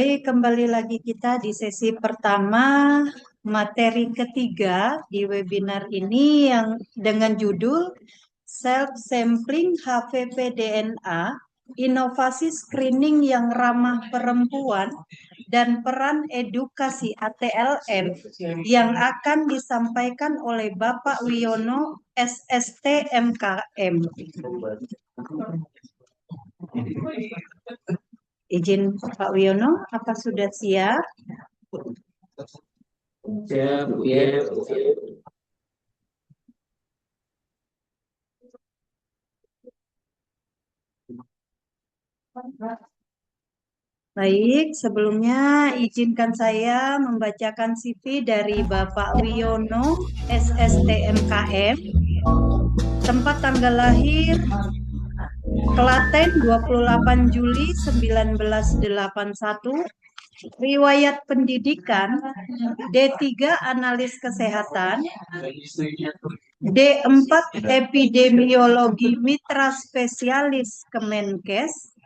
Kembali lagi kita di sesi pertama, materi ketiga di webinar ini yang dengan judul Self-Sampling HPV DNA, Inovasi Screening yang Ramah Perempuan dan Peran Edukasi ATLM yang akan disampaikan oleh Bapak Wiono, SST MKM. Izin Pak Wiono, apa sudah siap? Siap, Bu. Ya. Baik, sebelumnya izinkan saya membacakan CV dari Bapak Wiono, SSTMKM, tempat tanggal lahir Klaten 28 Juli 1981, riwayat pendidikan D3 Analis Kesehatan, D4 Epidemiologi Mitra Spesialis Kemenkes,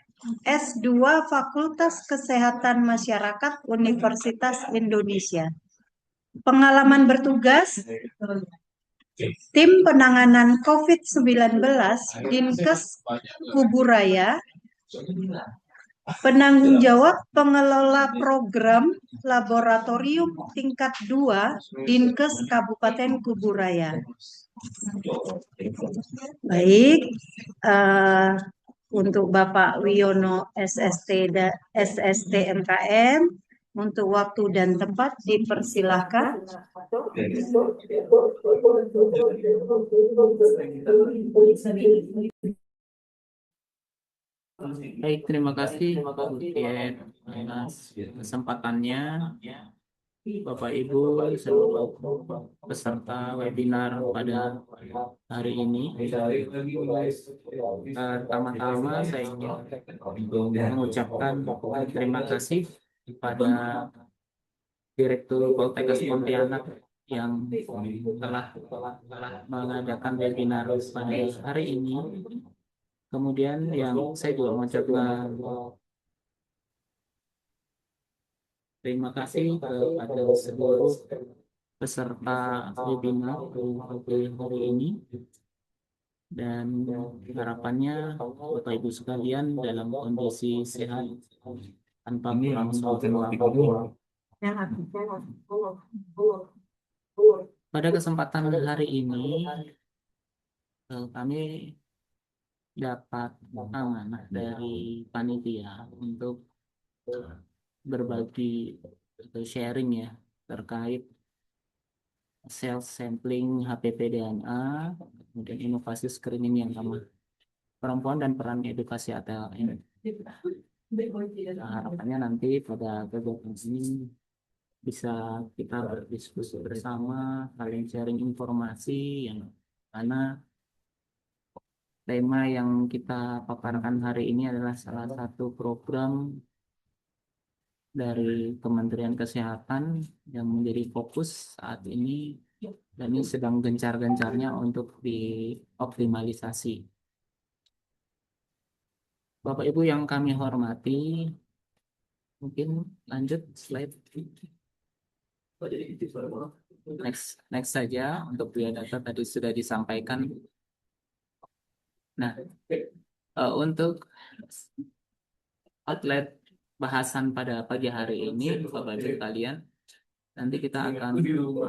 S2 Fakultas Kesehatan Masyarakat Universitas Indonesia. Pengalaman bertugas Tim Penanganan COVID-19 Dinkes Kuburaya, penanggung jawab pengelola program laboratorium tingkat 2 Dinkes Kabupaten Kuburaya. Baik, untuk Bapak Wiono SST MKM, untuk waktu dan tempat dipersilahkan. Baik, terima kasih Bu Tien atas kesempatannya. Bapak Ibu seluruh peserta webinar pada hari ini. Pertama-tama saya ingin mengucapkan terima kasih kepada Direktur Poltekkes Pontianak yang telah mengadakan webinar pada hari ini. Kemudian yang saya juga mengucapkan terima kasih kepada seluruh peserta webinar hari ini, dan harapannya Bapak Ibu sekalian dalam kondisi sehat tanpa kurang suatu apapun. Pada kesempatan hari ini kami dapat amanah dari panitia untuk berbagi atau sharing ya terkait self-sampling HPV DNA, kemudian inovasi screening yang ramah perempuan dan peran edukasi ATLM. Nah, harapannya nanti pada kegiatan ini bisa kita berdiskusi bersama, saling sharing informasi yang mana tema yang kita paparkan hari ini adalah salah satu program dari Kementerian Kesehatan yang menjadi fokus saat ini dan ini sedang gencar-gencarnya untuk dioptimalisasi. Bapak Ibu yang kami hormati, mungkin lanjut slide. Next saja, untuk biodata tadi sudah disampaikan. Nah, untuk outlet bahasan pada pagi hari ini, Bapak Ibu sekalian, nanti kita akan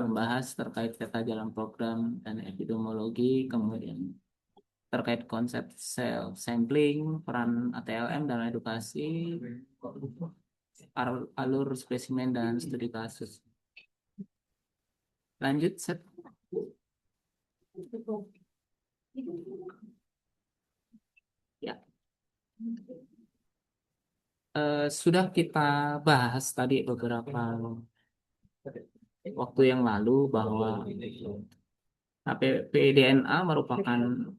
membahas terkait peta jalan program dan epidemiologi, kemudian terkait konsep sampling, peran ATLM dalam edukasi, alur spesimen dan studi kasus. Lanjut, set. Ya. Sudah kita bahas tadi beberapa waktu yang lalu bahwa HPV DNA merupakan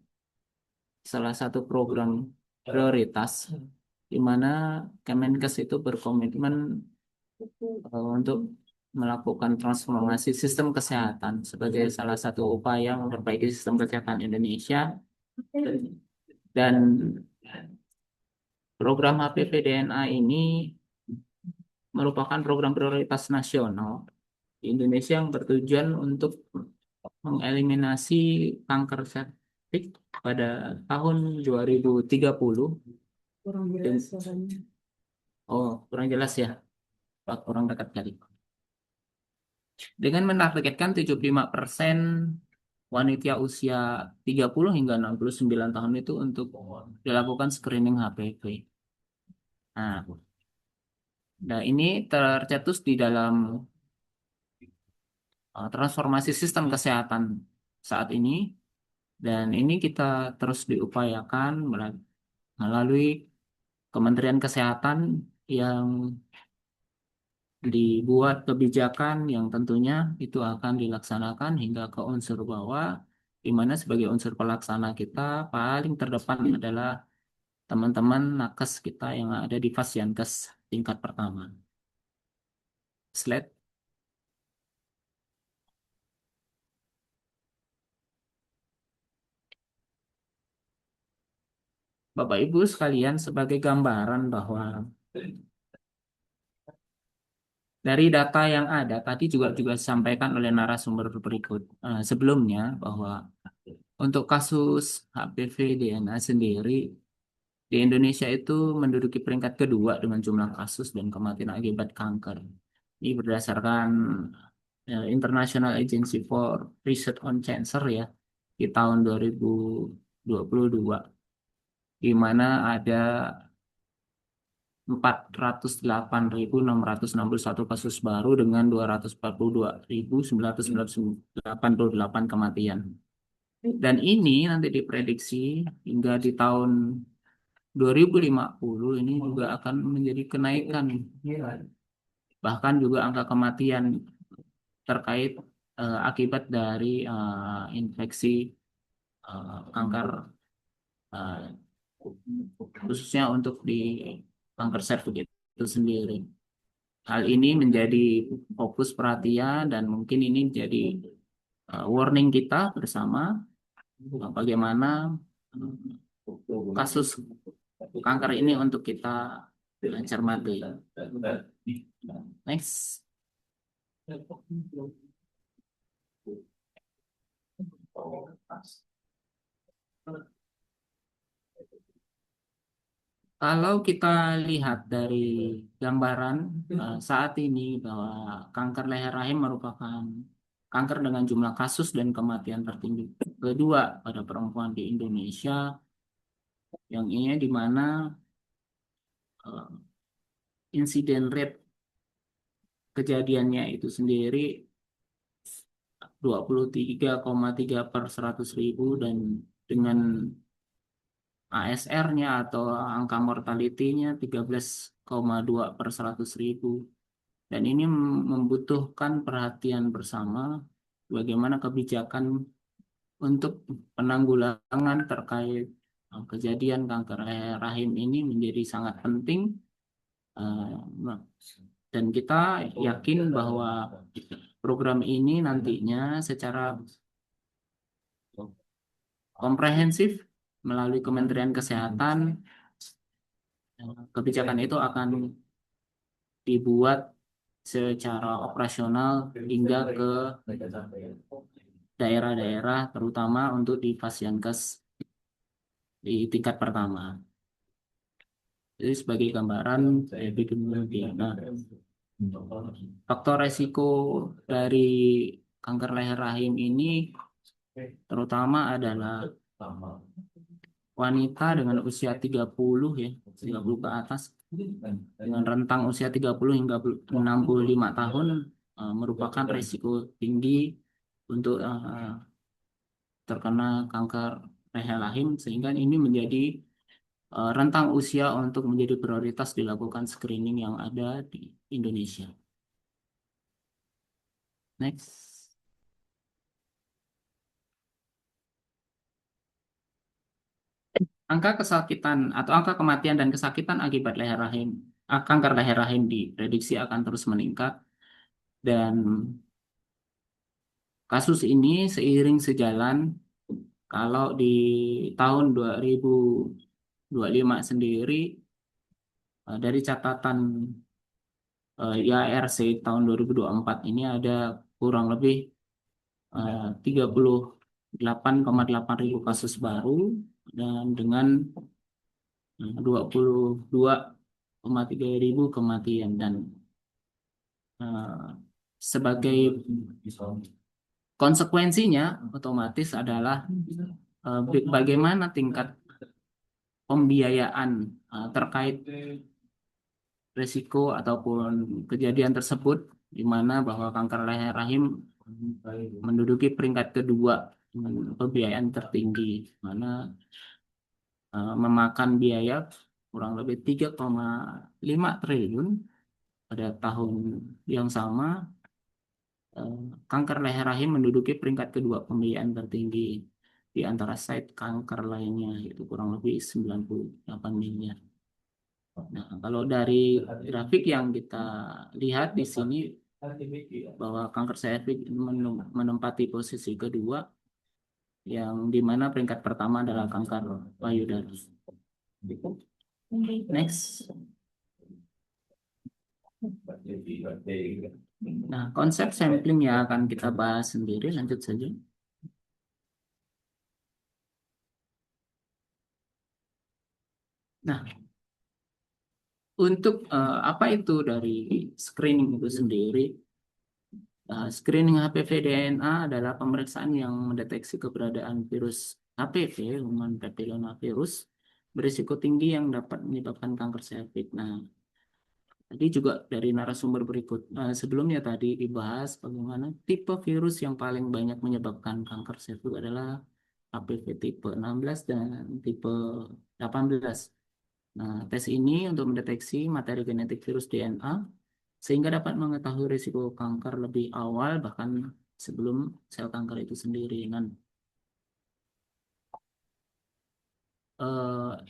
salah satu program prioritas di mana Kemenkes itu berkomitmen untuk melakukan transformasi sistem kesehatan sebagai salah satu upaya memperbaiki sistem kesehatan Indonesia, dan program HPV DNA ini merupakan program prioritas nasional di Indonesia yang bertujuan untuk mengeliminasi kanker cervix pada tahun 2030. Kurang jelas suaranya. Oh, kurang jelas ya. Pak, kurang dekat kali. Dengan menargetkan 75% wanita usia 30 hingga 69 tahun itu untuk dilakukan screening HPV. Nah, ini tercetus di dalam transformasi sistem kesehatan saat ini, dan ini kita terus diupayakan melalui Kementerian Kesehatan yang dibuat kebijakan yang tentunya itu akan dilaksanakan hingga ke unsur bawah, di mana sebagai unsur pelaksana kita paling terdepan adalah teman-teman nakes kita yang ada di Fasyankes tingkat pertama. Slide. Bapak Ibu sekalian, sebagai gambaran bahwa dari data yang ada tadi juga disampaikan oleh narasumber berikut sebelumnya bahwa untuk kasus HPV DNA sendiri di Indonesia itu menduduki peringkat kedua dengan jumlah kasus dan kematian akibat kanker. Ini berdasarkan International Agency for Research on Cancer ya di tahun 2022, di mana ada 408.661 kasus baru dengan 242.988 kematian. Dan ini nanti diprediksi hingga di tahun 2050 ini juga akan menjadi kenaikan. Bahkan juga angka kematian terkait akibat dari infeksi kanker, uh, khususnya untuk di kanker serviks itu sendiri. Hal ini menjadi fokus perhatian dan mungkin ini jadi warning kita bersama bagaimana kasus kanker ini untuk kita cermati. Next. Kalau kita lihat dari gambaran saat ini bahwa kanker leher rahim merupakan kanker dengan jumlah kasus dan kematian tertinggi kedua pada perempuan di Indonesia, yang ini di mana insiden rate kejadiannya itu sendiri 23,3 per 100.000 dan dengan ASR-nya atau angka mortality-nya 13,2 per 100.000. Dan ini membutuhkan perhatian bersama bagaimana kebijakan untuk penanggulangan terkait kejadian kanker rahim ini menjadi sangat penting. Dan kita yakin bahwa program ini nantinya secara komprehensif melalui Kementerian Kesehatan, kebijakan itu akan dibuat secara operasional hingga ke daerah-daerah, terutama untuk di Fasyankes di tingkat pertama. Jadi sebagai gambaran, nah, faktor resiko dari kanker leher rahim ini terutama adalah wanita dengan usia 30 ya, 30 ke atas, dengan rentang usia 30 hingga 65 tahun merupakan risiko tinggi untuk terkena kanker leher rahim, sehingga ini menjadi rentang usia untuk menjadi prioritas dilakukan screening yang ada di Indonesia. Next. Angka kesakitan atau angka kematian dan kesakitan akibat leher rahim, kanker leher rahim diprediksi akan terus meningkat, dan kasus ini seiring sejalan kalau di tahun 2025 sendiri dari catatan IARC tahun 2024 ini ada kurang lebih 38,8 ribu kasus baru dan dengan 22,3 ribu kematian dan sebagai konsekuensinya otomatis adalah bagaimana tingkat pembiayaan terkait risiko ataupun kejadian tersebut, di mana bahwa kanker leher rahim menduduki peringkat kedua dengan pembiayaan tertinggi, mana memakan biaya kurang lebih 3,5 triliun pada tahun yang sama. Kanker leher rahim menduduki peringkat kedua pembiayaan tertinggi di antara site kanker lainnya, yaitu kurang lebih 98 miliar. Nah, kalau dari grafik yang kita lihat di sini bahwa kanker cervix menempati posisi kedua, yang dimana peringkat pertama adalah kanker payudara. Next. Nah, konsep sampling yang akan kita bahas sendiri, lanjut saja. Nah, untuk apa itu dari screening itu sendiri? Screening HPV DNA adalah pemeriksaan yang mendeteksi keberadaan virus HPV, human papillomavirus, berisiko tinggi yang dapat menyebabkan kanker cervix. Nah, tadi juga dari narasumber berikut sebelumnya tadi dibahas bagaimana tipe virus yang paling banyak menyebabkan kanker cervix adalah HPV tipe 16 dan tipe 18. Nah, tes ini untuk mendeteksi materi genetik virus DNA sehingga dapat mengetahui risiko kanker lebih awal bahkan sebelum sel kanker itu sendiri. Dan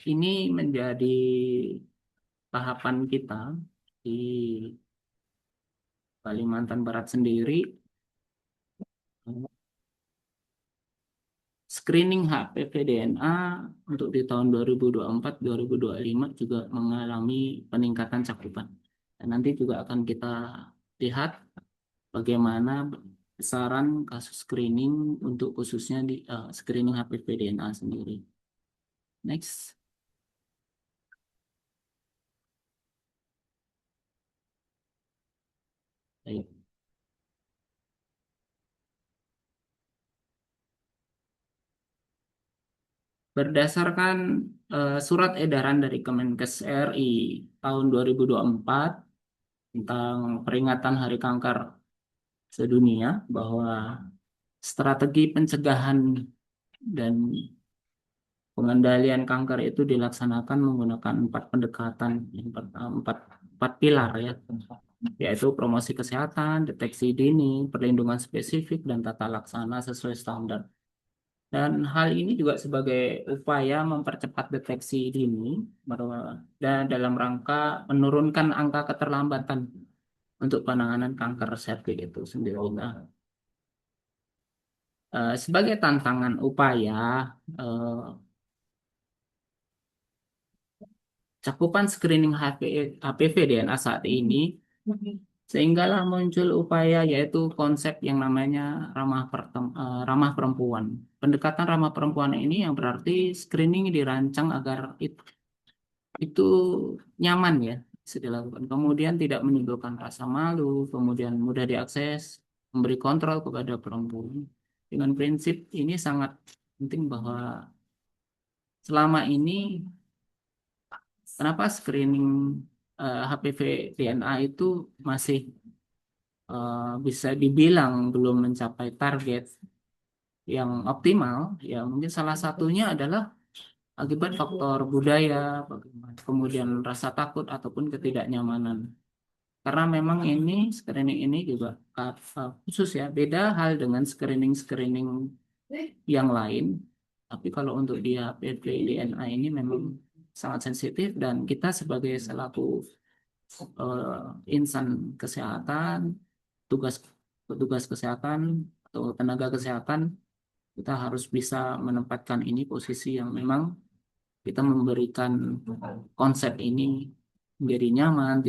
ini menjadi tahapan kita di Kalimantan Barat sendiri. Screening HPV DNA untuk di tahun 2024-2025 juga mengalami peningkatan cakupan. Dan nanti juga akan kita lihat bagaimana besaran kasus screening untuk khususnya di screening HPV DNA sendiri. Next. Baik. Berdasarkan surat edaran dari Kemenkes RI tahun 2024 tentang peringatan Hari Kanker Sedunia, bahwa strategi pencegahan dan pengendalian kanker itu dilaksanakan menggunakan 4 pendekatan, empat pilar ya, yaitu promosi kesehatan, deteksi dini, perlindungan spesifik, dan tata laksana sesuai standar. Dan hal ini juga sebagai upaya mempercepat deteksi dini dan dalam rangka menurunkan angka keterlambatan untuk penanganan kanker cervix itu sendiri. Nah, sebagai tantangan upaya cakupan screening HPV DNA saat ini, sehinggalah muncul upaya yaitu konsep yang namanya ramah perempuan. Pendekatan ramah perempuan ini yang berarti screening dirancang agar itu nyaman ya dilakukan. Kemudian tidak menimbulkan rasa malu, kemudian mudah diakses, memberi kontrol kepada perempuan. Dengan prinsip ini sangat penting bahwa selama ini kenapa screening HPV DNA itu masih bisa dibilang belum mencapai target yang optimal? Ya mungkin salah satunya adalah akibat faktor budaya, kemudian rasa takut ataupun ketidaknyamanan. Karena memang ini screening ini juga khusus ya, beda hal dengan screening yang lain. Tapi kalau untuk di HPV DNA ini memang sangat sensitif dan kita sebagai selaku insan kesehatan, tugas petugas kesehatan atau tenaga kesehatan, kita harus bisa menempatkan ini posisi yang memang kita memberikan konsep ini menjadi nyaman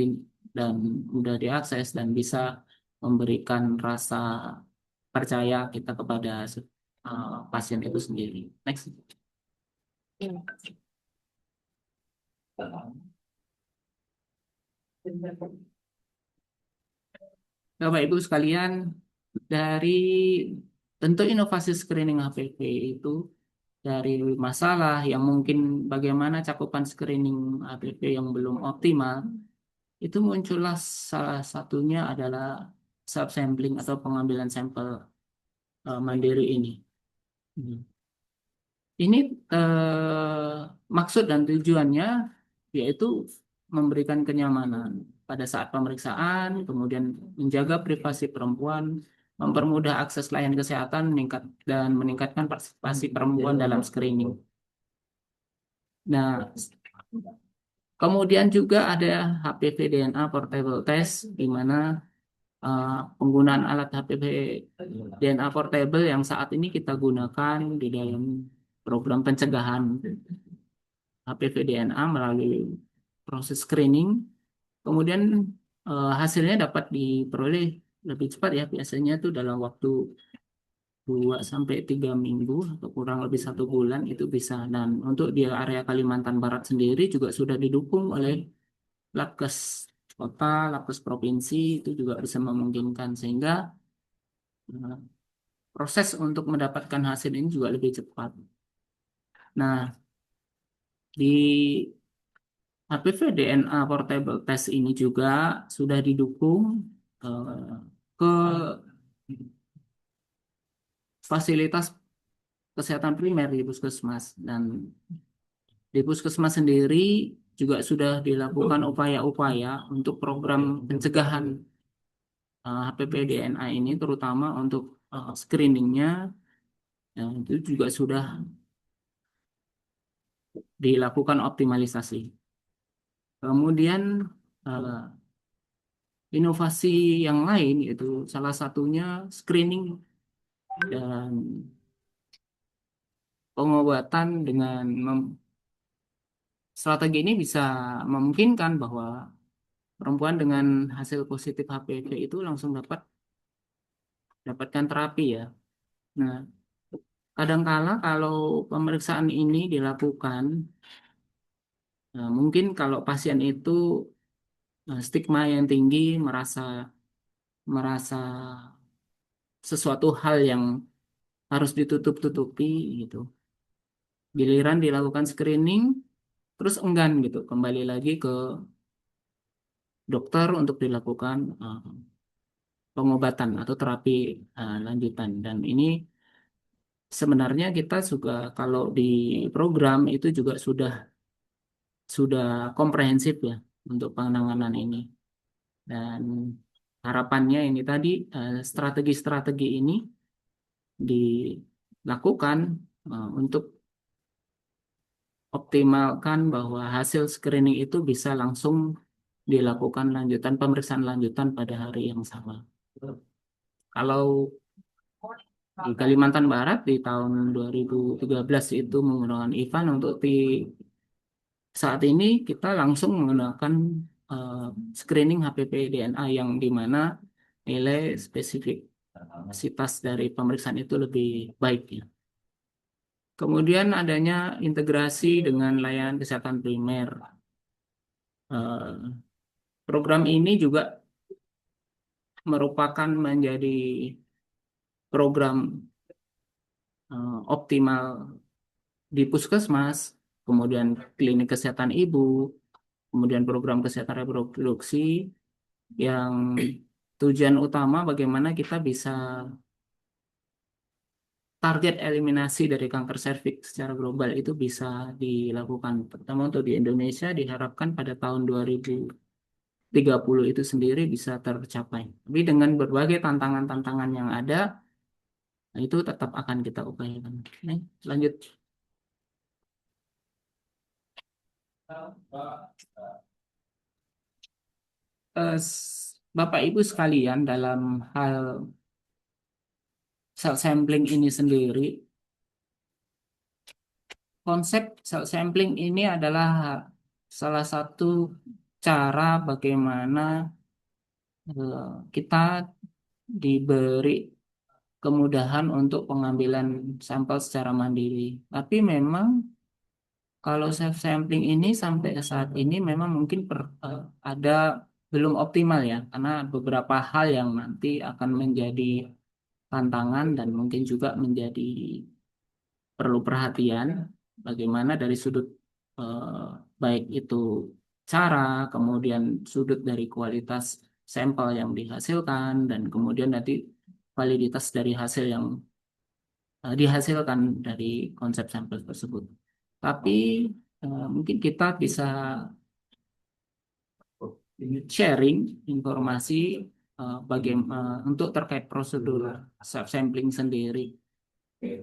dan mudah diakses dan bisa memberikan rasa percaya kita kepada pasien itu sendiri. Next. Bapak Ibu sekalian, dari tentu inovasi screening HPV itu dari masalah yang mungkin bagaimana cakupan screening HPV yang belum optimal, itu muncullah salah satunya adalah subsampling atau pengambilan sampel mandiri ini. Hmm. Ini maksud dan tujuannya yaitu memberikan kenyamanan pada saat pemeriksaan, kemudian menjaga privasi perempuan, mempermudah akses layanan kesehatan, dan meningkatkan partisipasi perempuan dalam screening. Nah, kemudian juga ada HPV DNA portable test, di mana penggunaan alat HPV DNA portable yang saat ini kita gunakan di dalam program pencegahan HPV DNA melalui proses screening, kemudian hasilnya dapat diperoleh lebih cepat ya, biasanya itu dalam waktu 2 sampai 3 minggu atau kurang lebih 1 bulan itu bisa. Dan untuk di area Kalimantan Barat sendiri juga sudah didukung oleh Labkes kota, Labkes provinsi itu juga bisa memungkinkan sehingga eh, proses untuk mendapatkan hasil ini juga lebih cepat. Nah, di HPV DNA portable test ini juga sudah didukung ke fasilitas kesehatan primer di puskesmas, dan di puskesmas sendiri juga sudah dilakukan upaya-upaya untuk program pencegahan HPV DNA ini, terutama untuk screeningnya, itu juga sudah dilakukan optimalisasi. Kemudian eh, inovasi yang lain itu salah satunya screening dan pengobatan dengan strategi ini bisa memungkinkan bahwa perempuan dengan hasil positif HPV itu langsung dapatkan terapi ya. Nah, kadangkala kalau pemeriksaan ini dilakukan, mungkin kalau pasien itu stigma yang tinggi, merasa sesuatu hal yang harus ditutup-tutupi gitu. Giliran dilakukan screening, terus enggan gitu, kembali lagi ke dokter untuk dilakukan pengobatan atau terapi lanjutan. Dan ini sebenarnya kita juga kalau di program itu juga sudah komprehensif ya untuk penanganan ini. Dan harapannya ini tadi strategi-strategi ini dilakukan untuk optimalkan bahwa hasil screening itu bisa langsung dilakukan lanjutan pemeriksaan lanjutan pada hari yang sama. Kalau di Kalimantan Barat di tahun 2013 itu menggunakan IVAN, untuk di saat ini kita langsung menggunakan eh, screening HPV DNA yang di mana nilai spesifisitas dari pemeriksaan itu lebih baik ya. Kemudian adanya integrasi dengan layanan kesehatan primer. Eh, Program ini juga merupakan menjadi program optimal di puskesmas, kemudian klinik kesehatan ibu, kemudian program kesehatan reproduksi yang tujuan utama bagaimana kita bisa target eliminasi dari kanker serviks secara global itu bisa dilakukan. Pertama untuk di Indonesia diharapkan pada tahun 2030 itu sendiri bisa tercapai. Tapi dengan berbagai tantangan-tantangan yang ada, nah, itu tetap akan kita upayakan. Nih, lanjut. Bapak Ibu sekalian, dalam hal cell sampling ini sendiri, konsep cell sampling ini adalah salah satu cara bagaimana kita diberi kemudahan untuk pengambilan sampel secara mandiri. Tapi memang kalau self sampling ini sampai saat ini memang mungkin ada belum optimal ya, karena beberapa hal yang nanti akan menjadi tantangan dan mungkin juga menjadi perlu perhatian bagaimana dari sudut eh, baik itu cara, kemudian sudut dari kualitas sampel yang dihasilkan dan kemudian nanti validitas dari hasil yang dihasilkan dari konsep sampel tersebut. Tapi mungkin kita bisa sharing informasi bagaimana untuk terkait prosedur self sampling sendiri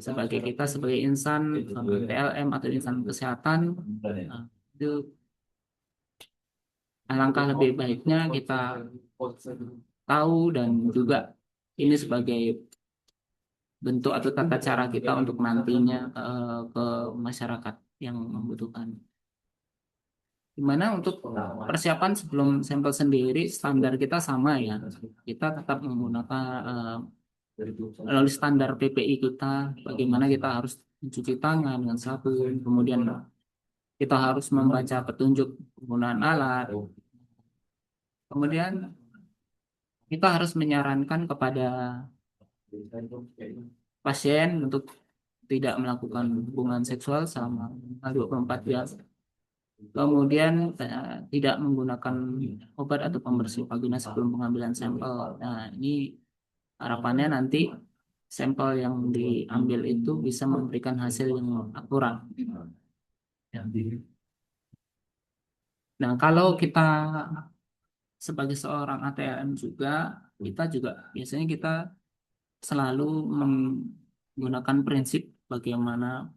sebagai kita sebagai insan PLM atau insan kesehatan itu alangkah lebih baiknya kita tahu dan juga ini sebagai bentuk atau tata cara kita untuk nantinya ke masyarakat yang membutuhkan. Dimana untuk persiapan sebelum sampel sendiri standar kita sama ya. Kita tetap menggunakan melalui standar PPI kita, bagaimana kita harus mencuci tangan dengan sabun, kemudian kita harus membaca petunjuk penggunaan alat, kemudian kita harus menyarankan kepada pasien untuk tidak melakukan hubungan seksual selama 24 jam. Kemudian tidak menggunakan obat atau pembersih vagina sebelum pengambilan sampel. Nah, ini harapannya nanti sampel yang diambil itu bisa memberikan hasil yang akurat. Nah, kalau kita sebagai seorang ATM juga, kita juga biasanya kita selalu menggunakan prinsip bagaimana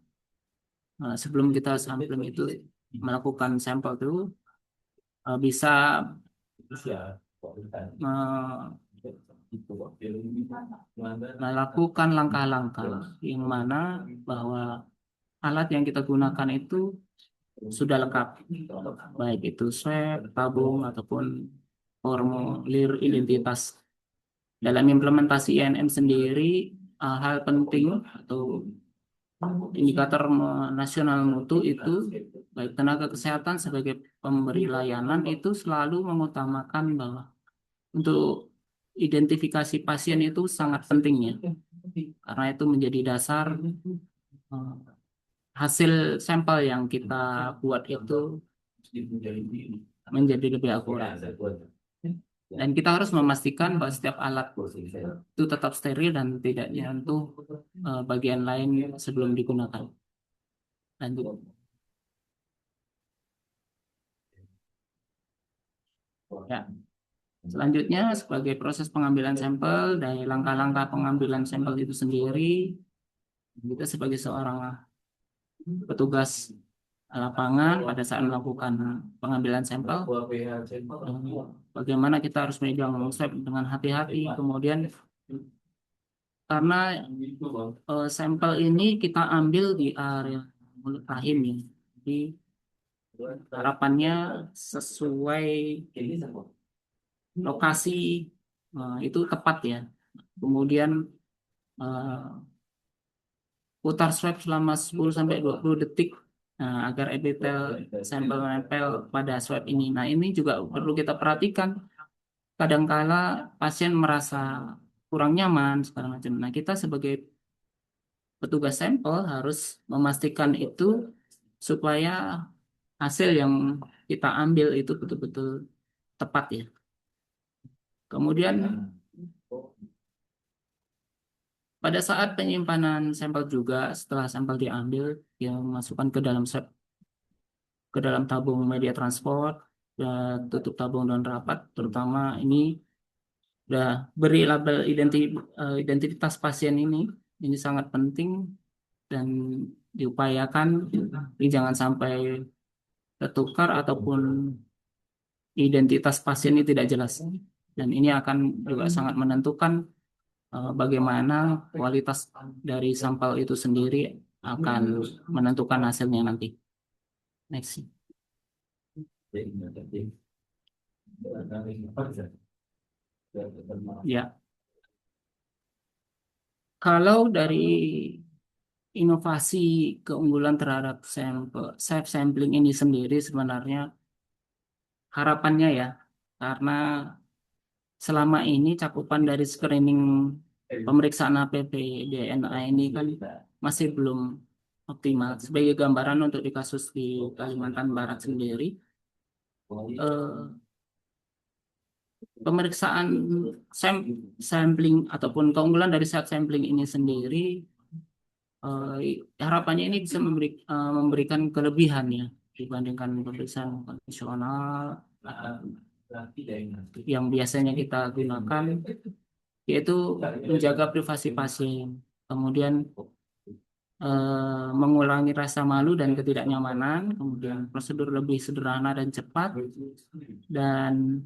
sebelum kita sampling itu melakukan sampel itu bisa melakukan langkah-langkah yang mana bahwa alat yang kita gunakan itu sudah lengkap, baik itu swab, tabung, ataupun formulir identitas. Dalam implementasi INM sendiri, hal penting atau indikator nasional mutu itu, baik tenaga kesehatan sebagai pemberi layanan itu selalu mengutamakan bahwa untuk identifikasi pasien itu sangat pentingnya, karena itu menjadi dasar eh, hasil sampel yang kita buat itu menjadi lebih akurat. Dan kita harus memastikan bahwa setiap alat itu tetap steril dan tidak menyentuh bagian lain sebelum digunakan. Lanjut. Ya. Selanjutnya, sebagai proses pengambilan sampel, dari langkah-langkah pengambilan sampel itu sendiri, kita sebagai seorang petugas lapangan pada saat melakukan pengambilan sampel, bagaimana kita harus megang swab dengan hati-hati, kemudian karena sampel ini kita ambil di area mulut rahim ya, jadi harapannya sesuai lokasi itu tepat ya. Kemudian putar swab selama 10-20 detik agar epitel sampel menempel pada swab ini. Nah, ini juga perlu kita perhatikan. Kadangkala pasien merasa kurang nyaman segala macam. Nah, kita sebagai petugas sampel harus memastikan itu supaya hasil yang kita ambil itu betul-betul tepat ya. Kemudian pada saat penyimpanan sampel juga setelah sampel diambil, yang masukkan ke dalam ke dalam tabung media transport, tutup tabung dan rapat, terutama ini udah beri label identitas pasien ini sangat penting dan diupayakan ini jangan sampai tertukar ataupun identitas pasien ini tidak jelas dan ini akan juga sangat menentukan bagaimana kualitas dari sampel itu sendiri akan menentukan hasilnya nanti. Next. Ya, kalau dari inovasi keunggulan terhadap self sampling ini sendiri sebenarnya harapannya ya, karena selama ini cakupan dari screening pemeriksaan HPV DNA ini kan masih belum optimal. Sebagai gambaran untuk di kasus di Kalimantan Barat sendiri, eh, pemeriksaan sampling ataupun keunggulan dari self sampling ini sendiri, harapannya ini bisa memberikan kelebihan ya dibandingkan pemeriksaan konvensional yang biasanya kita gunakan, yaitu menjaga privasi pasien, kemudian mengurangi rasa malu dan ketidaknyamanan, kemudian prosedur lebih sederhana dan cepat, dan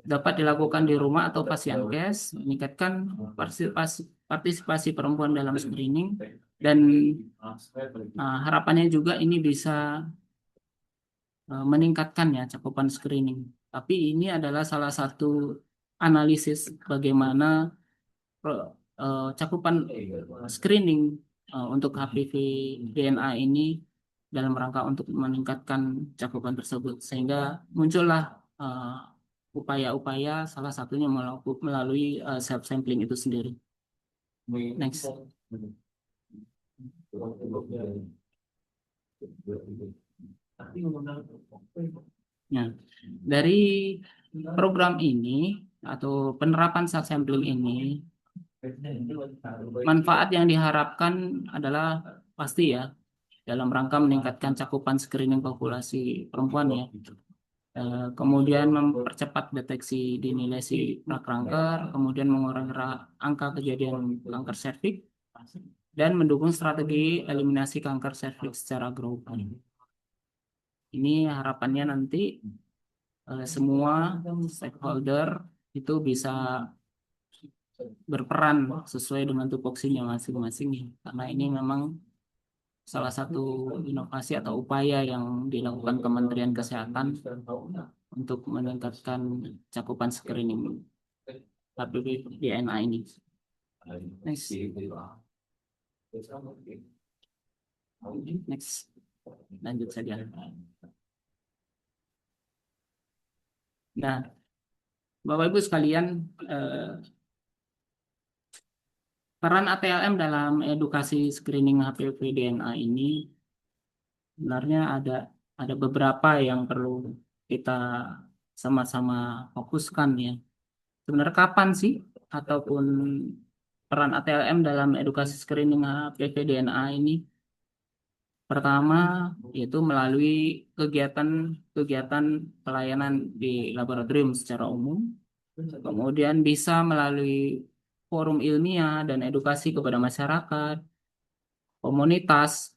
dapat dilakukan di rumah atau pasienkes, meningkatkan partisipasi perempuan dalam screening, dan harapannya juga ini bisa meningkatkan ya cakupan screening. Tapi ini adalah salah satu analisis bagaimana cakupan screening untuk HPV DNA ini dalam rangka untuk meningkatkan cakupan tersebut, sehingga muncullah upaya-upaya salah satunya melalui self sampling itu sendiri. Next. Nah, dari program ini atau penerapan self sampling ini, manfaat yang diharapkan adalah pasti ya dalam rangka meningkatkan cakupan screening populasi perempuan ya. Kemudian mempercepat deteksi dini lesi prakanker, kemudian mengurangi angka kejadian kanker serviks, dan mendukung strategi eliminasi kanker serviks secara global. Ini harapannya nanti semua stakeholder itu bisa berperan sesuai dengan tupoksinya masing-masing, karena ini memang salah satu inovasi atau upaya yang dilakukan Kementerian Kesehatan untuk meningkatkan cakupan screening HPV DNA ini. Next. Next. Lanjut saja. Nah, Bapak Ibu sekalian, peran ATLM dalam edukasi screening HPV DNA ini sebenarnya ada beberapa yang perlu kita sama-sama fokuskan ya. Sebenarnya kapan sih ataupun peran ATLM dalam edukasi screening HPV DNA ini? Pertama, yaitu melalui kegiatan pelayanan di laboratorium secara umum. Kemudian bisa melalui forum ilmiah dan edukasi kepada masyarakat, komunitas,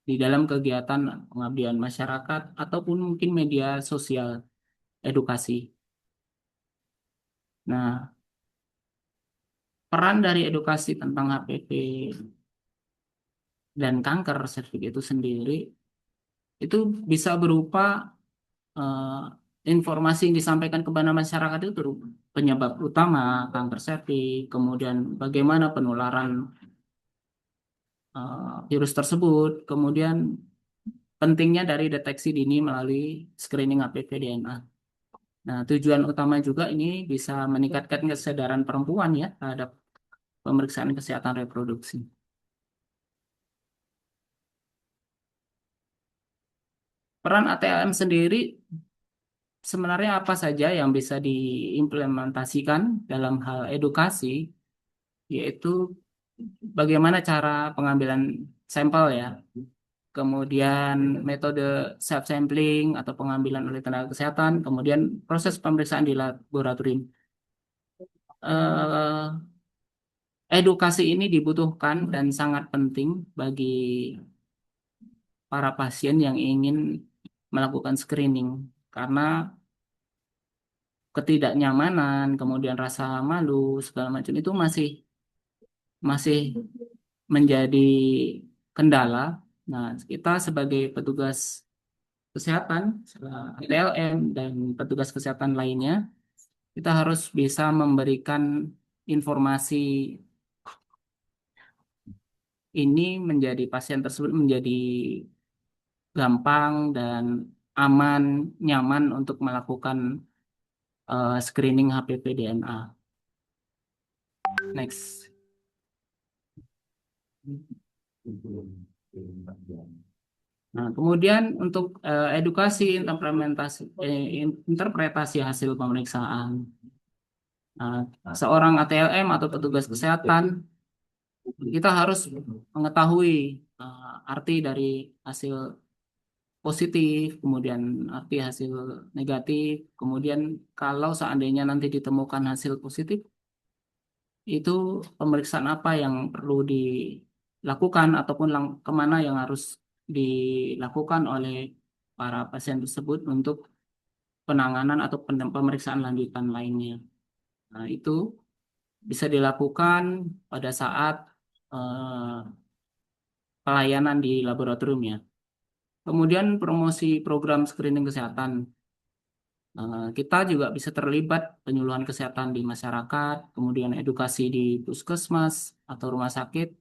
di dalam kegiatan pengabdian masyarakat, ataupun mungkin media sosial edukasi. Nah, peran dari edukasi tentang HPV dan kanker serviks itu sendiri itu bisa berupa eh, informasi yang disampaikan kepada masyarakat itu penyebab utama kanker serviks, kemudian bagaimana penularan virus tersebut, kemudian pentingnya dari deteksi dini melalui screening HPV DNA. Nah, tujuan utama juga ini bisa meningkatkan kesadaran perempuan ya terhadap pemeriksaan kesehatan reproduksi. Peran ATLM sendiri sebenarnya apa saja yang bisa diimplementasikan dalam hal edukasi, yaitu bagaimana cara pengambilan sampel ya, kemudian metode self sampling atau pengambilan oleh tenaga kesehatan, kemudian proses pemeriksaan di laboratorium. Edukasi ini dibutuhkan dan sangat penting bagi para pasien yang ingin melakukan screening, karena ketidaknyamanan, kemudian rasa malu segala macam itu masih masih menjadi kendala. Nah, kita sebagai petugas kesehatan, TLM dan petugas kesehatan lainnya, kita harus bisa memberikan informasi ini menjadi pasien tersebut menjadi gampang dan aman, nyaman untuk melakukan screening HPV DNA. Next. Nah, kemudian untuk edukasi interpretasi hasil pemeriksaan. Nah, seorang ATLM atau petugas kesehatan, kita harus mengetahui arti dari hasil positif, kemudian arti hasil negatif, kemudian kalau seandainya nanti ditemukan hasil positif, itu pemeriksaan apa yang perlu dilakukan ataupun kemana yang harus dilakukan oleh para pasien tersebut untuk penanganan atau pemeriksaan lanjutan lainnya. Nah, itu bisa dilakukan pada saat eh, pelayanan di laboratorium ya. Kemudian promosi program screening kesehatan. Kita juga bisa terlibat penyuluhan kesehatan di masyarakat, kemudian edukasi di puskesmas atau rumah sakit,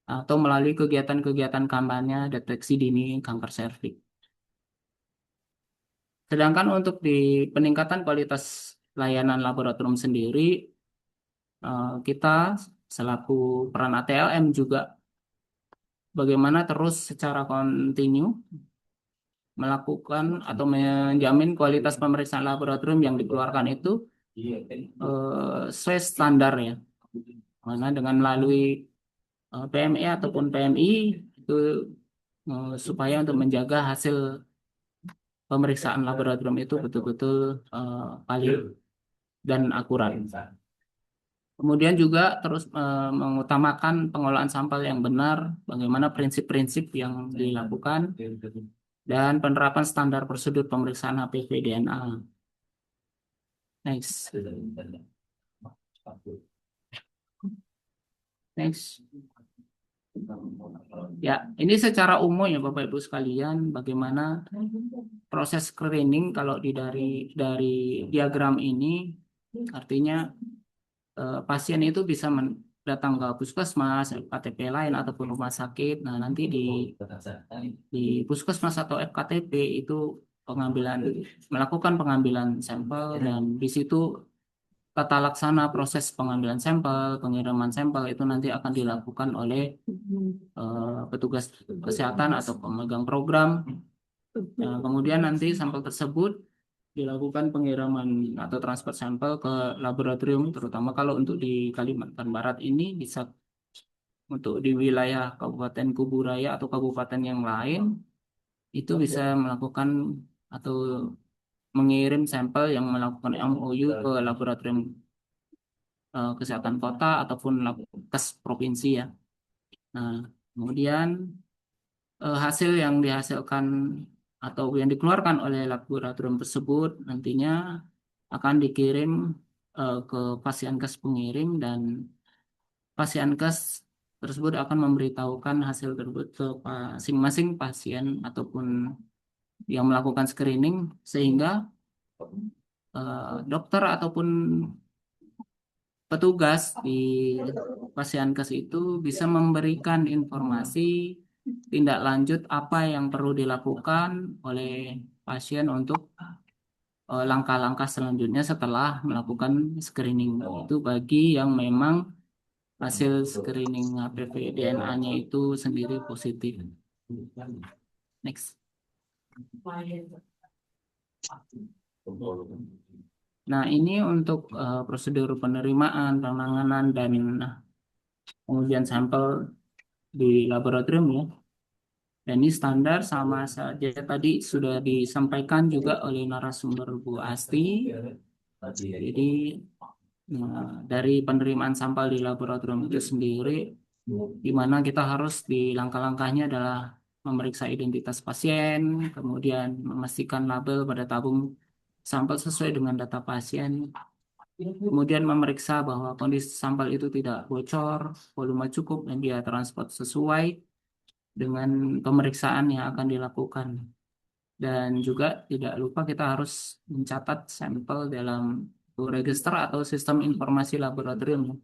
atau melalui kegiatan-kegiatan kampanye deteksi dini kanker serviks. Sedangkan untuk di peningkatan kualitas layanan laboratorium sendiri, kita selaku peran ATLM juga bagaimana terus secara kontinu melakukan atau menjamin kualitas pemeriksaan laboratorium yang dikeluarkan itu sesuai standar ya. Mana dengan melalui PME ataupun PMI itu supaya untuk menjaga hasil pemeriksaan laboratorium itu betul-betul valid dan akurat. Kemudian juga terus mengutamakan pengolahan sampel yang benar, bagaimana prinsip-prinsip yang dilakukan, dan penerapan standar prosedur pemeriksaan HPV DNA. Next. Next. Ya, ini secara umum ya Bapak Ibu sekalian, bagaimana proses screening kalau dari diagram ini, artinya pasien itu bisa datang ke puskesmas, FKTP lain ataupun rumah sakit. Nah, nanti di puskesmas atau FKTP itu melakukan pengambilan sampel dan di situ tata laksana proses pengambilan sampel, pengiriman sampel itu nanti akan dilakukan oleh petugas kesehatan atau pemegang program. Nah, kemudian nanti sampel tersebut dilakukan pengiriman atau transfer sampel ke laboratorium, terutama kalau untuk di Kalimantan Barat ini bisa untuk di wilayah Kabupaten Kuburaya atau kabupaten yang lain itu bisa melakukan atau mengirim sampel yang melakukan MOU ke laboratorium kesehatan kota ataupun kes provinsi ya. Nah, kemudian hasil yang dihasilkan atau yang dikeluarkan oleh laboratorium tersebut nantinya akan dikirim ke Pasienkes pengirim dan Pasienkes tersebut akan memberitahukan hasil tersebut ke masing-masing pasien ataupun yang melakukan screening sehingga dokter ataupun petugas di Pasienkes itu bisa memberikan informasi tindak lanjut apa yang perlu dilakukan oleh pasien untuk langkah-langkah selanjutnya setelah melakukan screening itu bagi yang memang hasil screening HPV DNA-nya itu sendiri positif. Next. Nah, ini untuk prosedur penerimaan, penanganan, dan kemudian sampel di laboratorium ya. Dan ini standar sama saja tadi sudah disampaikan juga oleh narasumber Bu Asti. Jadi dari penerimaan sampel di laboratorium itu sendiri, di mana kita harus di langkah-langkahnya adalah memeriksa identitas pasien, kemudian memastikan label pada tabung sampel sesuai dengan data pasien, kemudian memeriksa bahwa kondisi sampel itu tidak bocor, volume cukup, dan dia transport sesuai dengan pemeriksaan yang akan dilakukan. Dan juga tidak lupa kita harus mencatat sampel dalam register atau sistem informasi laboratorium.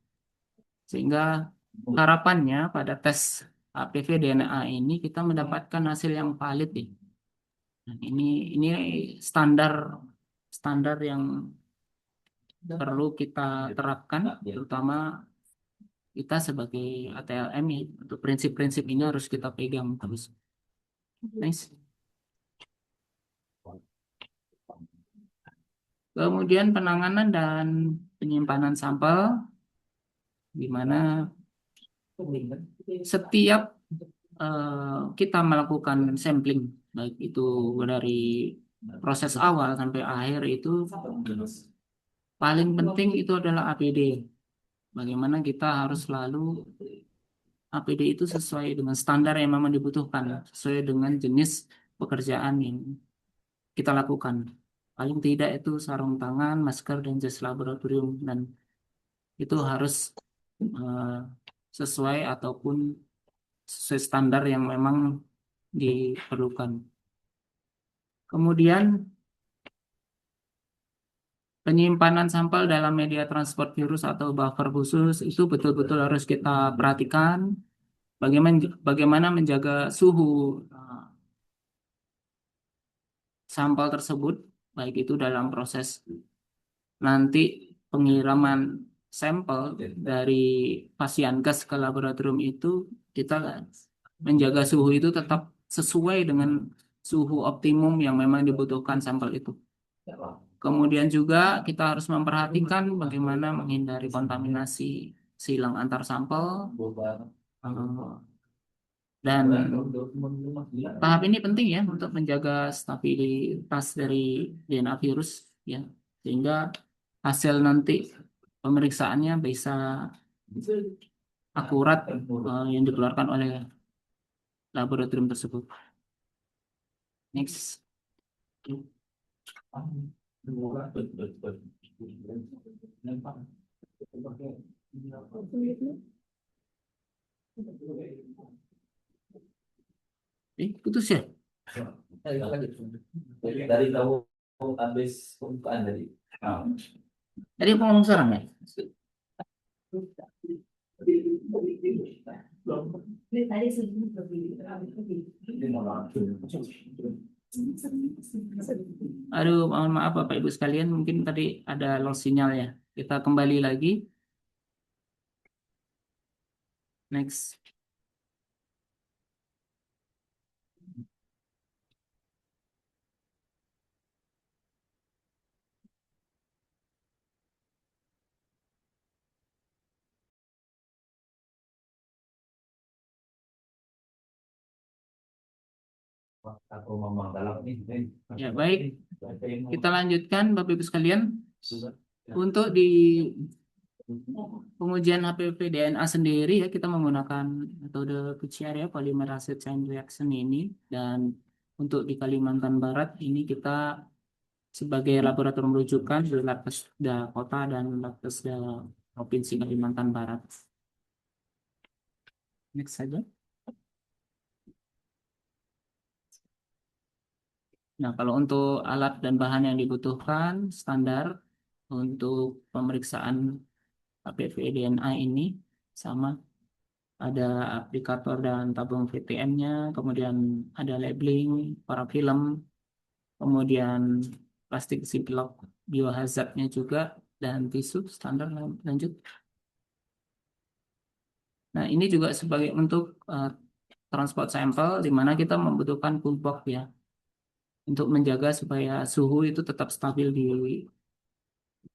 Sehingga harapannya pada tes HPV DNA ini kita mendapatkan hasil yang valid nih. Nah, ini standar standar yang perlu kita terapkan, terutama kita sebagai ATLM ya. Untuk prinsip-prinsip ini harus kita pegang terus. Nice. Kemudian penanganan dan penyimpanan sampel, di mana setiap kita melakukan sampling, baik itu dari proses awal sampai akhir itu paling penting itu adalah APD. Bagaimana kita harus selalu APD itu sesuai dengan standar yang memang dibutuhkan, sesuai dengan jenis pekerjaan yang kita lakukan. Paling tidak itu sarung tangan, masker, dan jas laboratorium, dan itu harus eh, sesuai ataupun sesuai standar yang memang diperlukan. Kemudian penyimpanan sampel dalam media transport virus atau buffer khusus itu betul-betul harus kita perhatikan. Bagaimana menjaga suhu sampel tersebut, baik itu dalam proses nanti pengiriman sampel dari Pasienkes ke laboratorium itu, kita menjaga suhu itu tetap sesuai dengan suhu optimum yang memang dibutuhkan sampel itu. Kemudian juga kita harus memperhatikan bagaimana menghindari kontaminasi silang antar sampel. Dan tahap ini penting ya untuk menjaga stabilitas dari DNA virus ya, sehingga hasil nanti pemeriksaannya bisa akurat yang dikeluarkan oleh laboratorium tersebut. Next. Putus ya? Dari kamu habis pembukaan tadi. Tadi aku ngomong sekarang ya? Aduh, mohon maaf Bapak Ibu sekalian, mungkin tadi ada loss sinyal ya. Kita kembali lagi. Next. Aku ngomong dalam ini. Ya, baik. Kita lanjutkan Bapak Ibu sekalian. Untuk di pengujian HPV DNA sendiri ya, kita menggunakan metode PCR ya, polymerase chain reaction ini. Dan untuk di Kalimantan Barat ini kita sebagai laboratorium rujukan di Labkesda Kota dan Labkesda Provinsi Kalimantan Barat. Next saja. Nah, kalau untuk alat dan bahan yang dibutuhkan standar untuk pemeriksaan HPV DNA ini sama, ada aplikator dan tabung VTM-nya, kemudian ada labeling, parafilm, kemudian plastik ziplock biohazard-nya juga, dan tisu standar. Lanjut. Nah, ini juga sebagai untuk transport sampel, di mana kita membutuhkan cool box ya, untuk menjaga supaya suhu itu tetap stabil di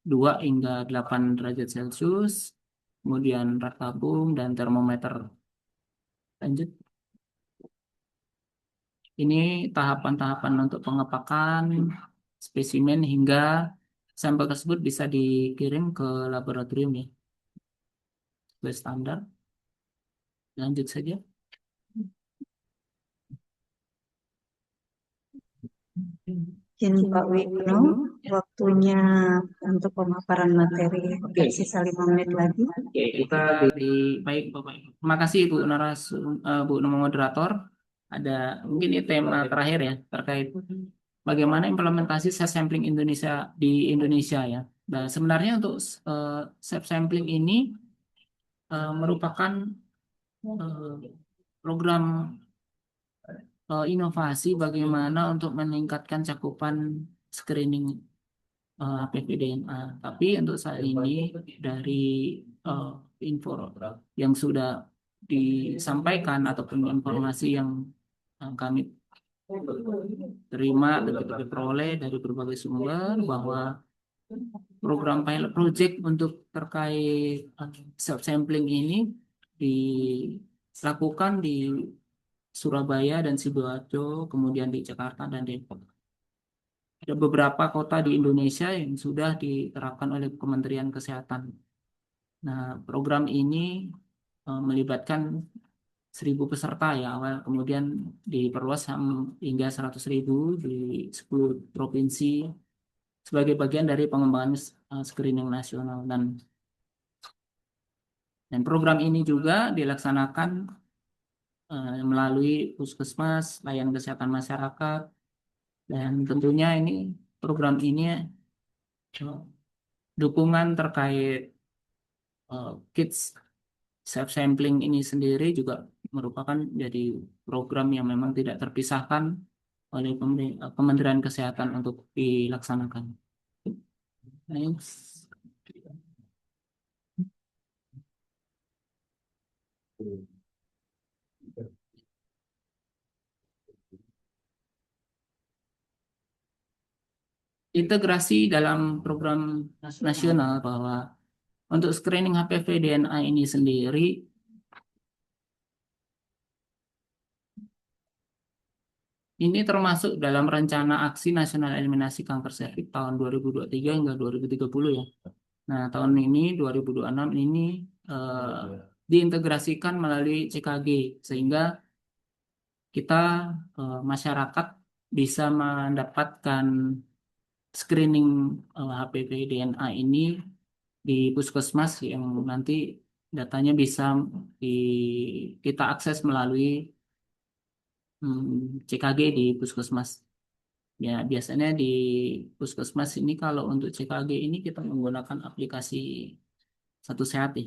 2 hingga 8 derajat Celcius, kemudian rak tabung dan termometer. Lanjut. Ini tahapan-tahapan untuk pengepakan spesimen hingga sampel tersebut bisa dikirim ke laboratorium ya, sesuai standar. Lanjut saja. Izin Pak Wigno, waktunya untuk pemaparan materi. Oke, sisa 5 menit lagi. Oke, kita baik Bapak Ibu. Terima kasih Bu moderator. ada mungkin ini tema terakhir ya terkait bagaimana implementasi self sampling Indonesia di Indonesia ya. Nah, sebenarnya untuk self sampling ini merupakan program inovasi bagaimana untuk meningkatkan cakupan screening HPV DNA. Tapi untuk saat ini dari eh, info yang sudah disampaikan ataupun informasi yang kami terima atau kita peroleh dari berbagai sumber bahwa program pilot project untuk terkait self sampling ini dilakukan di Surabaya dan Sidoarjo, kemudian di Jakarta dan Depok. Ada beberapa kota di Indonesia yang sudah diterapkan oleh Kementerian Kesehatan. Nah, program ini melibatkan 1.000 peserta ya awal, kemudian diperluas hingga 100.000 di 10 provinsi sebagai bagian dari pengembangan screening nasional dan program ini juga dilaksanakan melalui puskesmas, layanan kesehatan masyarakat, dan tentunya ini program ini dukungan terkait kids self sampling ini sendiri juga merupakan jadi program yang memang tidak terpisahkan oleh Kementerian Kesehatan untuk dilaksanakan. Next. Integrasi dalam program nasional bahwa untuk screening HPV DNA ini sendiri ini termasuk dalam rencana aksi nasional eliminasi kanker serviks tahun 2023 hingga 2030 ya. Nah, tahun ini 2026 ini diintegrasikan melalui CKG sehingga kita masyarakat bisa mendapatkan screening HPV DNA ini di puskesmas yang nanti datanya bisa kita akses melalui CKG di puskesmas. Ya, biasanya di puskesmas ini kalau untuk CKG ini kita menggunakan aplikasi Satu Sehat ya.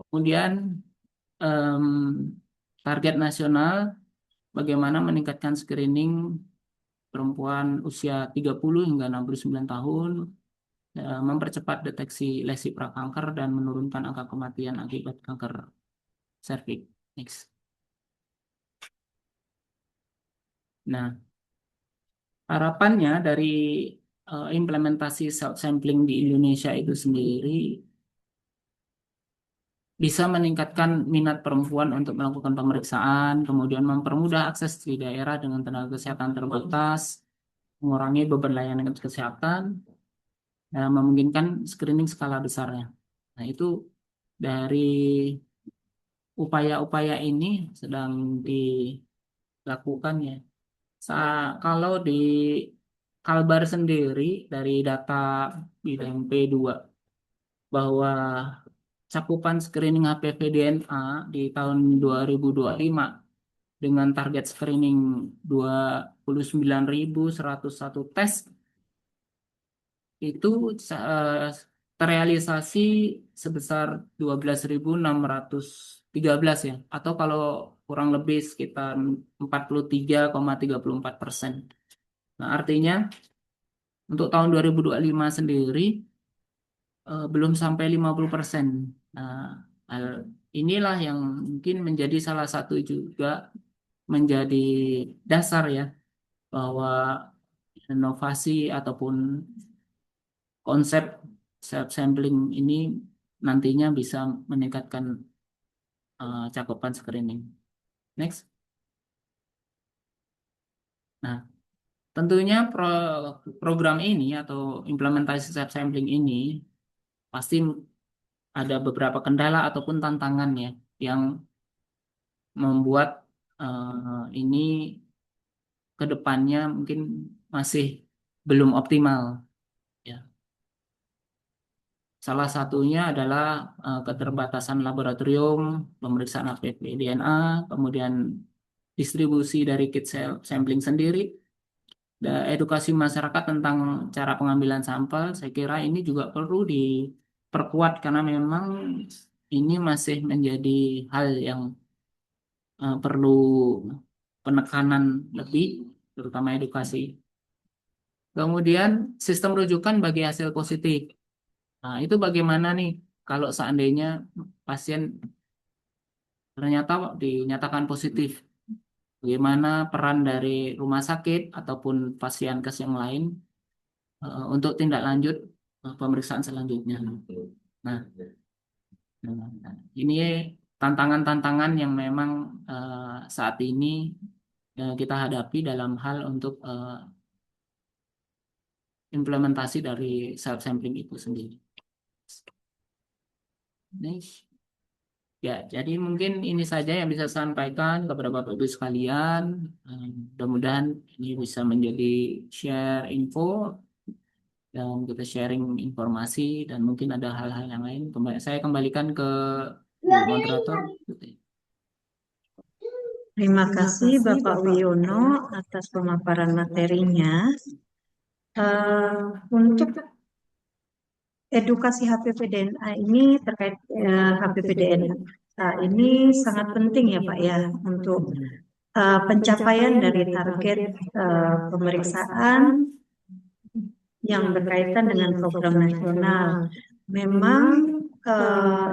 Kemudian em, target nasional bagaimana meningkatkan screening perempuan usia 30 hingga 69 tahun, mempercepat deteksi lesi prakanker dan menurunkan angka kematian akibat kanker serviks. Next. Nah, harapannya dari implementasi self sampling di Indonesia itu sendiri bisa meningkatkan minat perempuan untuk melakukan pemeriksaan, kemudian mempermudah akses di daerah dengan tenaga kesehatan terbatas, mengurangi beban layanan kesehatan, dan memungkinkan screening skala besarnya. Nah, itu dari upaya-upaya ini sedang dilakukan ya. Kalau di Kalbar sendiri dari data bidang P2 bahwa cakupan screening HPV DNA di tahun 2025 dengan target screening 29.101 tes itu terrealisasi sebesar 12.613 ya, atau kalau kurang lebih sekitar 43,34%. Nah, artinya untuk tahun 2025 sendiri belum sampai 50%. Nah, hal inilah yang mungkin menjadi salah satu juga menjadi dasar ya bahwa inovasi ataupun konsep self sampling ini nantinya bisa meningkatkan cakupan screening. Next. Nah, tentunya program ini atau implementasi self sampling ini pasti ada beberapa kendala ataupun tantangan ya yang membuat ini ke depannya mungkin masih belum optimal ya. Salah satunya adalah keterbatasan laboratorium, pemeriksaan HPV DNA, kemudian distribusi dari kit sampling sendiri, edukasi masyarakat tentang cara pengambilan sampel. Saya kira ini juga perlu diperkuat karena memang ini masih menjadi hal yang perlu penekanan lebih, terutama edukasi. Kemudian sistem rujukan bagi hasil positif. Nah, itu bagaimana nih kalau seandainya pasien ternyata dinyatakan positif? Bagaimana peran dari rumah sakit ataupun pasienkes yang lain untuk tindak lanjut pemeriksaan selanjutnya? Nah, ini tantangan-tantangan yang memang saat ini kita hadapi dalam hal untuk implementasi dari self sampling itu sendiri. Next. Ya, jadi mungkin ini saja yang bisa saya sampaikan kepada Bapak Ibu sekalian. Mudah-mudahan ini bisa menjadi share info dan kita sharing informasi dan mungkin ada hal-hal yang lain. Saya kembalikan ke moderator. Terima kasih Bapak Wiono atas pemaparan materinya. Untuk edukasi HPP-DNA ini terkait HPP-DNA ini sangat penting ya Pak ya untuk pencapaian dari target pemeriksaan yang berkaitan dengan program nasional. Memang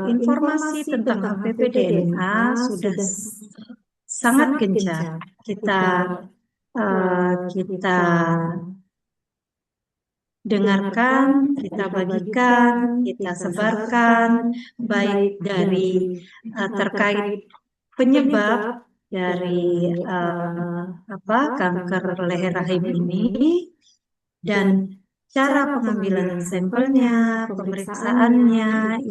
informasi tentang HPP-DNA sudah sangat gencar kita dengarkan, kita bagikan, kita sebarkan, baik dari terkait penyebab dari kanker leher rahim ini dan cara pengambilan sampelnya, pemeriksaannya,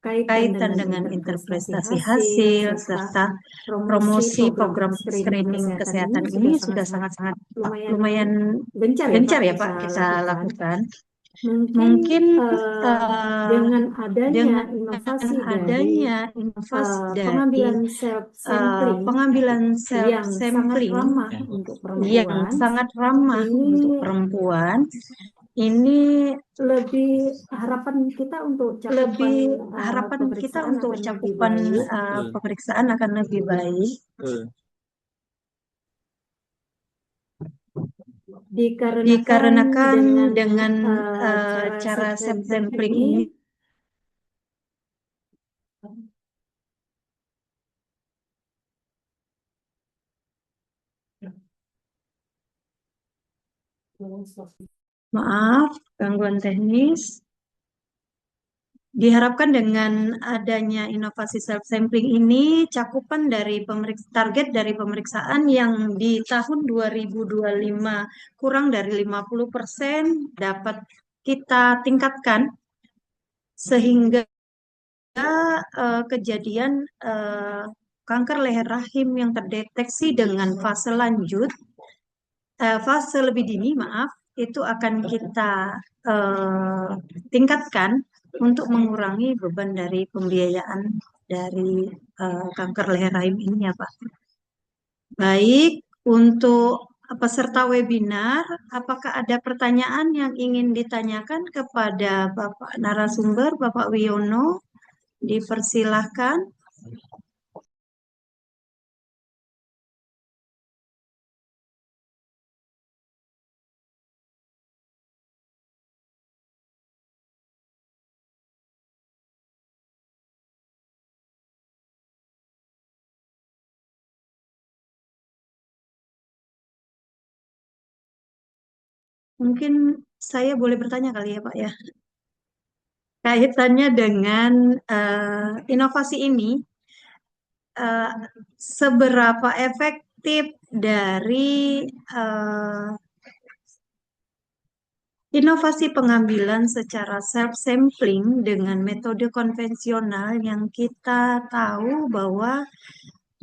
kaitan dengan interpretasi hasil serta promosi program screening kesehatan ini sudah sangat-sangat lumayan gencar ya Pak kita lakukan. Mungkin dengan adanya inovasi dari pengambilan self sampling yang sangat ramah untuk perempuan, ini harapan kita untuk cakupan pemeriksaan akan lebih baik. Dikarenakan dengan cara self sampling ini maaf gangguan teknis. Diharapkan dengan adanya inovasi self sampling ini cakupan dari target dari pemeriksaan yang di tahun 2025 kurang dari 50% dapat kita tingkatkan sehingga kejadian kanker leher rahim yang terdeteksi dengan fase lanjut, fase lebih dini, itu akan kita tingkatkan untuk mengurangi beban dari pembiayaan dari kanker leher rahim ini ya Pak. Baik, untuk peserta webinar, apakah ada pertanyaan yang ingin ditanyakan kepada Bapak narasumber, Bapak Wiono? Dipersilahkan. Mungkin saya boleh bertanya kali ya Pak ya. Kaitannya dengan inovasi ini, seberapa efektif dari inovasi pengambilan secara self-sampling dengan metode konvensional yang kita tahu bahwa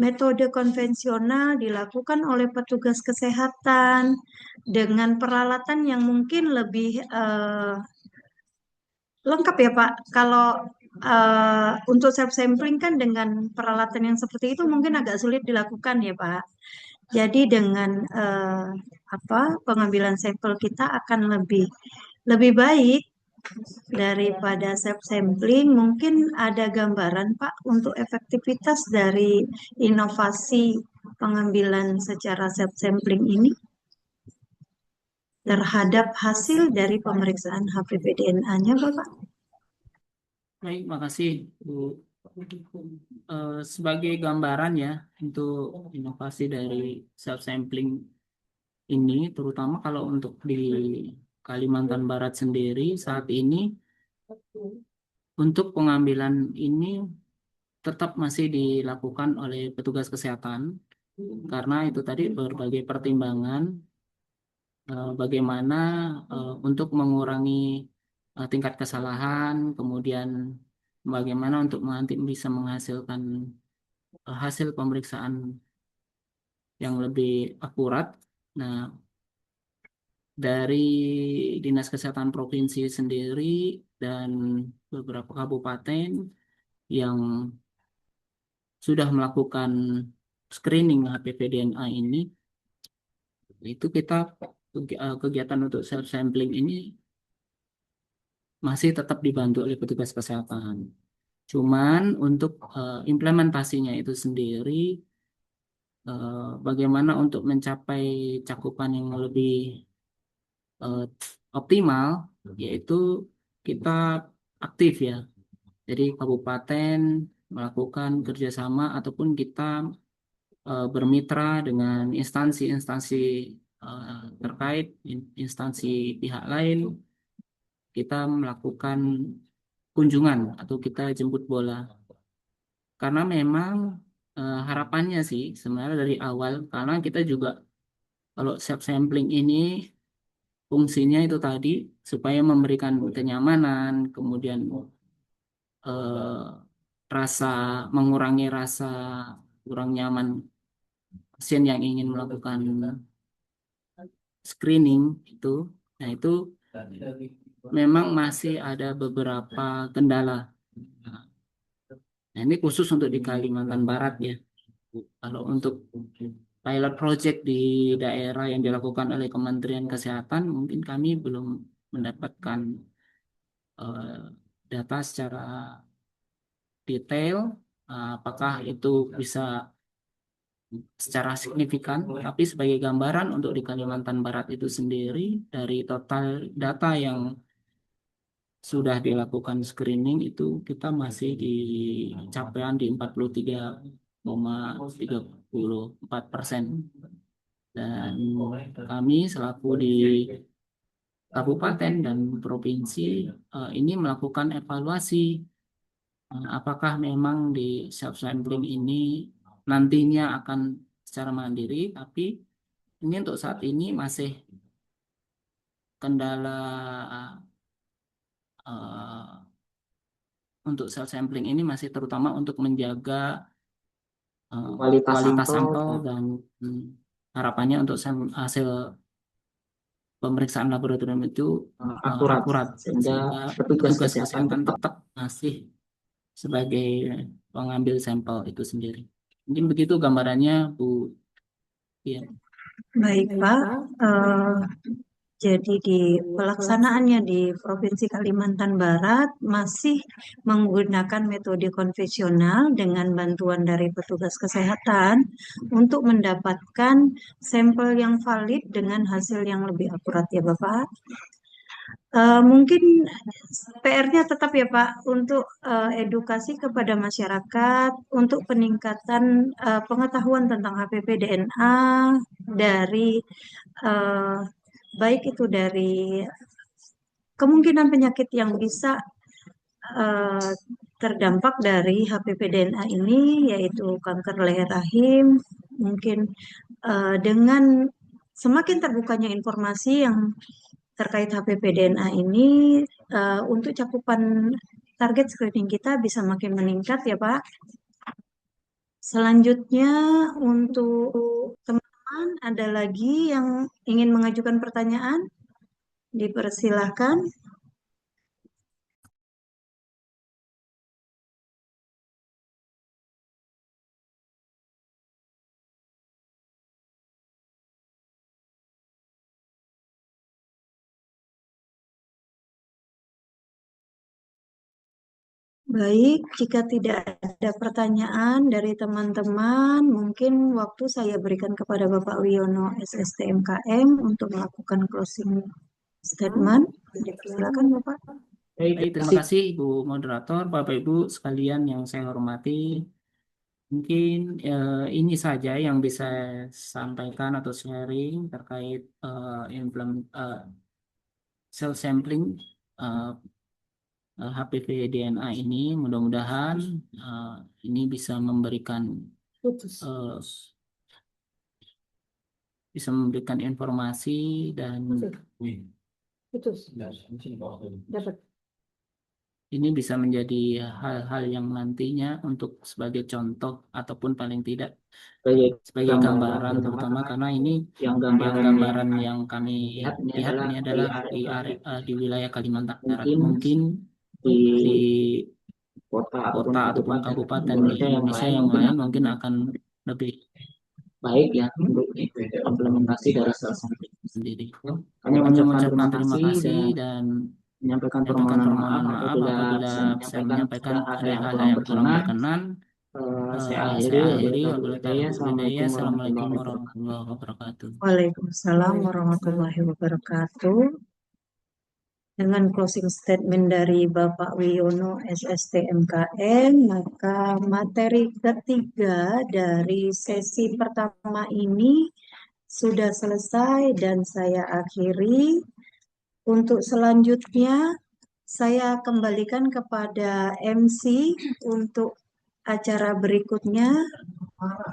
metode konvensional dilakukan oleh petugas kesehatan dengan peralatan yang mungkin lebih lengkap ya Pak. Kalau untuk self sampling kan dengan peralatan yang seperti itu mungkin agak sulit dilakukan ya Pak. Jadi dengan pengambilan sampel kita akan lebih lebih baik daripada self sampling. Mungkin ada gambaran Pak untuk efektivitas dari inovasi pengambilan secara self sampling ini terhadap hasil dari pemeriksaan HPV DNA-nya Bapak. Baik, makasih Bu. Sebagai gambaran ya untuk inovasi dari self sampling ini, terutama kalau untuk di Kalimantan Barat sendiri saat ini untuk pengambilan ini tetap masih dilakukan oleh petugas kesehatan karena itu tadi berbagai pertimbangan bagaimana untuk mengurangi tingkat kesalahan, kemudian bagaimana untuk nanti bisa menghasilkan hasil pemeriksaan yang lebih akurat. Nah, dari Dinas Kesehatan Provinsi sendiri dan beberapa kabupaten yang sudah melakukan screening HPV DNA ini, itu kita kegiatan untuk self sampling ini masih tetap dibantu oleh petugas kesehatan. Cuman untuk implementasinya itu sendiri, bagaimana untuk mencapai cakupan yang lebih eh, optimal, yaitu kita aktif ya. Jadi kabupaten melakukan kerjasama ataupun kita bermitra dengan instansi-instansi terkait, instansi pihak lain, kita melakukan kunjungan atau kita jemput bola. Karena memang harapannya sih sebenarnya dari awal, karena kita juga kalau self sampling ini fungsinya itu tadi supaya memberikan kenyamanan, kemudian eh, rasa mengurangi rasa kurang nyaman pasien yang ingin melakukan screening itu. Nah, itu memang masih ada beberapa kendala. Nah, ini khusus untuk di Kalimantan Barat ya. Kalau untuk pilot project di daerah yang dilakukan oleh Kementerian Kesehatan, mungkin kami belum mendapatkan eh, data secara detail, apakah itu bisa secara signifikan, tapi sebagai gambaran untuk di Kalimantan Barat itu sendiri, dari total data yang sudah dilakukan screening itu kita masih di capaian di 43,34%. Dan kami selaku di kabupaten dan provinsi ini melakukan evaluasi apakah memang di self sampling ini nantinya akan secara mandiri, tapi ini untuk saat ini masih kendala eh, untuk self sampling ini masih terutama untuk menjaga kualitas sampel dan harapannya untuk hasil pemeriksaan laboratorium itu akurat sehingga petugas kesehatan tetap masih sebagai pengambil sampel itu sendiri. Mungkin begitu gambarannya, Bu. Ya. Baik Pak, jadi di pelaksanaannya di Provinsi Kalimantan Barat masih menggunakan metode konvensional dengan bantuan dari petugas kesehatan untuk mendapatkan sampel yang valid dengan hasil yang lebih akurat ya Bapak. Mungkin PR-nya tetap ya Pak untuk edukasi kepada masyarakat untuk peningkatan pengetahuan tentang HPV DNA dari eh, baik itu dari kemungkinan penyakit yang bisa eh, terdampak dari HPV DNA ini yaitu kanker leher rahim. Mungkin dengan semakin terbukanya informasi yang terkait HPV DNA ini untuk cakupan target screening kita bisa makin meningkat ya Pak. Selanjutnya untuk teman-teman ada lagi yang ingin mengajukan pertanyaan? Dipersilahkan. Baik, jika tidak ada pertanyaan dari teman-teman, mungkin waktu saya berikan kepada Bapak Wiono SSTMKM untuk melakukan closing statement. Silakan Bapak. Baik, terima kasih Ibu Moderator, Bapak Ibu sekalian yang saya hormati. Mungkin ini saja yang bisa saya sampaikan atau sharing terkait cell sampling uh, HPV DNA ini. Mudah-mudahan ini uh, bisa memberikan informasi dan ini bisa menjadi hal-hal yang nantinya untuk sebagai contoh ataupun paling tidak sebagai gambaran, terutama karena ini yang gambaran yang kami lihat ini adalah di area di wilayah Kalimantan Barat, mungkin di kota ataupun kabupaten di Indonesia yang lain mungkin akan lebih baik ya untuk implementasi dari salah satu sendiri. Kami mengucapkan terima kasih dan menyampaikan permohonan maaf apabila saya menyampaikan hal-hal yang kurang berkenan. Saya akhiri. Wabillahi taufiq. Assalamualaikum warahmatullahi wabarakatuh. Waalaikumsalam warahmatullahi wabarakatuh. Dengan closing statement dari Bapak Wiono SSTMKM, maka materi ketiga dari sesi pertama ini sudah selesai dan saya akhiri. Untuk selanjutnya, saya kembalikan kepada MC untuk acara berikutnya.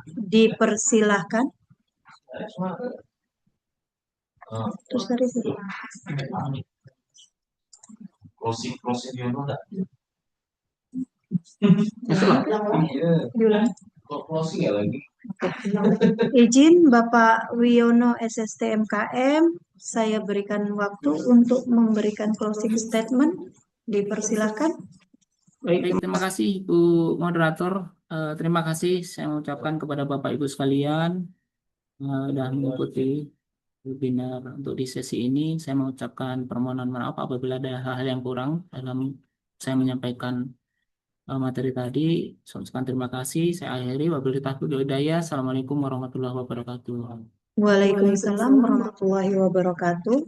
Dipersilahkan. Terus dari sini. Closing you know enggak? Closing ya lagi. Izin Bapak Wiono SSTMKM, saya berikan waktu untuk memberikan closing statement. Dipersilahkan. Baik, terima kasih Ibu Moderator. Terima kasih saya mengucapkan kepada Bapak Ibu sekalian dan mengikuti webinar untuk di sesi ini. Saya mengucapkan permohonan maaf apabila ada hal-hal yang kurang dalam saya menyampaikan materi tadi. Saya ucapkan terima kasih. Saya akhiri. Wabillahi taufiq wal hidayah. Assalamualaikum warahmatullahi wabarakatuh. Waalaikumsalam warahmatullahi wabarakatuh.